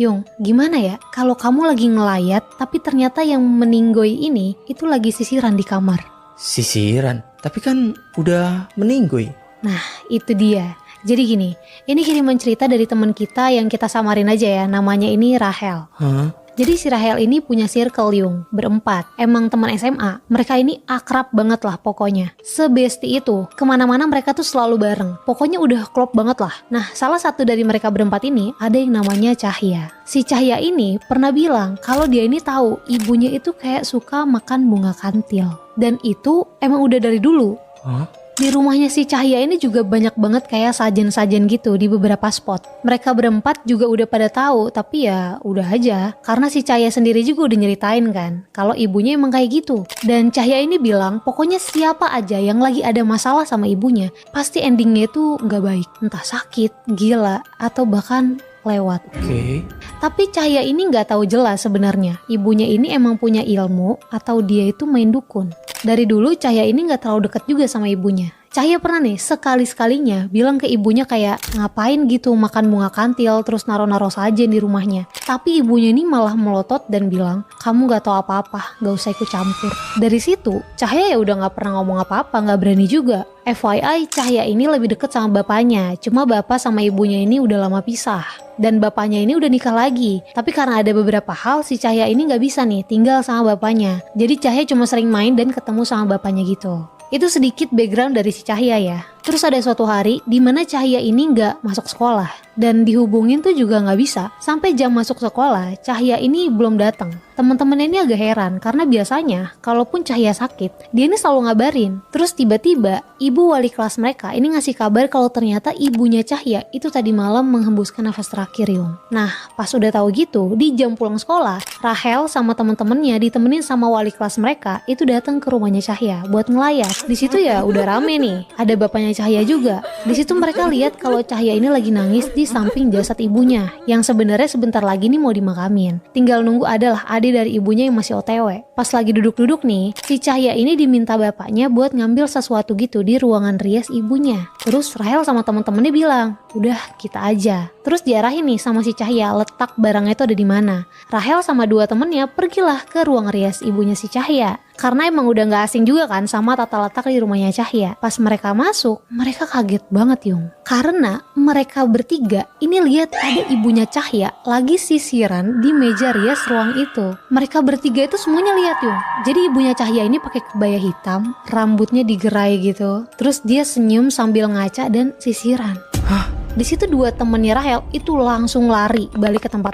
Yung, gimana ya kalau kamu lagi ngelayat tapi ternyata yang meninggoy ini itu lagi sisiran di kamar? Sisiran? Tapi kan udah meninggoy. Nah, itu dia. Jadi gini, ini kiriman cerita dari teman kita yang kita samarin aja ya, namanya ini Rahel. Hah? Jadi si Rahel ini punya circle Yung, berempat. Emang teman SMA, mereka ini akrab banget lah pokoknya. Sebesti itu, kemana-mana mereka tuh selalu bareng. Pokoknya udah klop banget lah. Nah, salah satu dari mereka berempat ini ada yang namanya Cahya. Si Cahya ini pernah bilang kalau dia ini tahu ibunya itu kayak suka makan bunga kantil. Dan itu emang udah dari dulu. Hah? Di rumahnya si Cahya ini juga banyak banget kayak sajen-sajen gitu di beberapa spot. Mereka berempat juga udah pada tahu, tapi ya udah aja. Karena si Cahya sendiri juga udah nyeritain kan, kalau ibunya emang kayak gitu. Dan Cahya ini bilang, pokoknya siapa aja yang lagi ada masalah sama ibunya, pasti endingnya itu nggak baik. Entah sakit, gila, atau bahkan lewat. Oke. Tapi Cahya ini nggak tahu jelas sebenarnya ibunya ini emang punya ilmu atau dia itu main dukun. Dari dulu Cahya ini nggak terlalu deket juga sama ibunya. Cahya pernah nih sekali-sekalinya bilang ke ibunya kayak ngapain gitu makan bunga kantil terus naro-naro sajen di rumahnya. Tapi ibunya ini malah melotot dan bilang, kamu gak tahu apa-apa, gak usah ikut campur. Dari situ Cahya ya udah gak pernah ngomong apa-apa, gak berani juga. FYI Cahya ini lebih deket sama bapaknya, cuma bapak sama ibunya ini udah lama pisah. Dan bapaknya ini udah nikah lagi. Tapi karena ada beberapa hal si Cahya ini gak bisa nih tinggal sama bapaknya. Jadi Cahya cuma sering main dan ketemu sama bapaknya gitu. Itu sedikit background dari si Cahya ya. Terus ada suatu hari di mana Cahya ini nggak masuk sekolah dan dihubungin tuh juga nggak bisa. Sampai jam masuk sekolah Cahya ini belum datang. Teman-teman ini agak heran karena biasanya kalaupun Cahya sakit dia ini selalu ngabarin. Terus tiba-tiba ibu wali kelas mereka ini ngasih kabar kalau ternyata ibunya Cahya itu tadi malam menghembuskan nafas terakhir Yung. Nah pas udah tahu gitu di jam pulang sekolah Rahel sama teman-temannya ditemenin sama wali kelas mereka itu datang ke rumahnya Cahya buat ngelayat. Di situ ya udah rame nih. Ada bapaknya Cahya juga. Di situ mereka lihat kalau Cahya ini lagi nangis di samping jasad ibunya yang sebenarnya sebentar lagi nih mau dimakamin. Tinggal nunggu adalah adik dari ibunya yang masih OTW. Pas lagi duduk-duduk nih, si Cahya ini diminta bapaknya buat ngambil sesuatu gitu di ruangan rias ibunya. Terus Rahel sama teman-temannya bilang, udah kita aja. Terus diarahin nih sama si Cahya letak barangnya itu ada di mana. Rahel sama dua temennya pergilah ke ruang rias ibunya si Cahya. Karena emang udah gak asing juga kan sama tata letak di rumahnya Cahya. Pas mereka masuk, mereka kaget banget Yung. Karena mereka bertiga ini lihat ada ibunya Cahya lagi sisiran di meja rias ruang itu. Mereka bertiga itu semuanya lihat Yung. Jadi ibunya Cahya ini pakai kebaya hitam, rambutnya digerai gitu. Terus dia senyum sambil ngaca dan sisiran. Hah? Di situ dua temennya Rahel itu langsung lari balik ke tempat